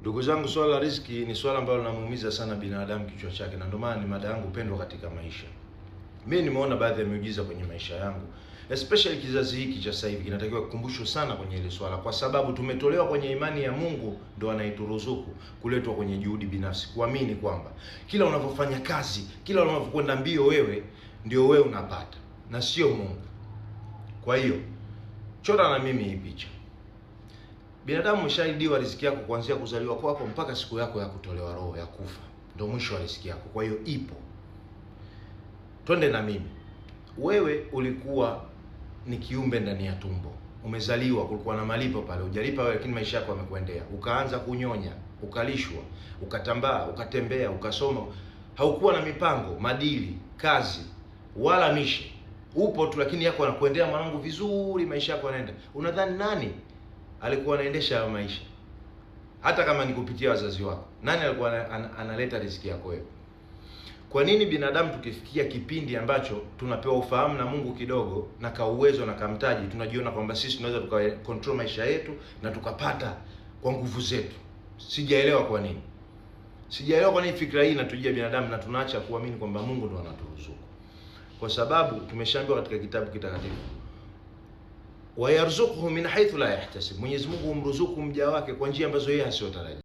Ndugu zangu, swala la riziki ni swala ambalo linamuumiza sana binadamu kichwa chake, na ndio maana ni mada yangu pendwa katika maisha. Mimi nimeona baadhi ya miujiza kwenye maisha yangu, especially kizazi hiki cha sasa hivi kinatakiwa kukumbushwa sana kwenye ile swala, kwa sababu tumetolewa kwenye imani ya Mungu ndo anayeturuzuku, kuletwa kwenye juhudi binafsi, kuamini kwamba kila unavyofanya kazi, kila unavyokwenda mbio, wewe ndio wewe unapata na sio Mungu. Kwa hiyo chora na mimi hii picha. Binadamu umeshaidiwa riziki yako kuanzia kuzaliwa kwako mpaka siku yako ya kutolewa roho, ya kufa. Ndio mwisho wa riziki yako. Kwa hiyo ipo. Twende na mimi. Wewe ulikuwa ni kiumbe ndani ya tumbo. Umezaliwa, kulikuwa na malipo pale. Hujalipa wewe, lakini maisha yako yamekuendea. Ukaanza kunyonya, ukalishwa, ukatambaa, ukatembea, ukasoma. Haukuwa na mipango, madili, kazi, wala mishe. Upo tu, lakini yako yanakuendea mwanangu vizuri, maisha yako yanaenda. Unadhani nani alikuwa anaendesha hayo maisha? Hata kama ni kupitia wazazi wako, nani alikuwa analeta riziki yako wewe? Kwa nini binadamu tukifikia kipindi ambacho tunapewa ufahamu na Mungu kidogo na ka uwezo na kamtaji, tunajiona kwamba sisi tunaweza tukacontrol maisha yetu na tukapata kwa nguvu zetu? Sijaelewa kwa nini. Sijaelewa kwa nini fikra hii inatujia binadamu na tunaacha kuamini kwamba Mungu ndo anaturuzuku. Kwa sababu tumeshaambiwa katika kitabu kitakatifu, wa yarzuquhu min haythu la yahtasib, Mwenyezi Mungu humruzuku mja wake kwa njia ambazo yeye hasiyotarajia.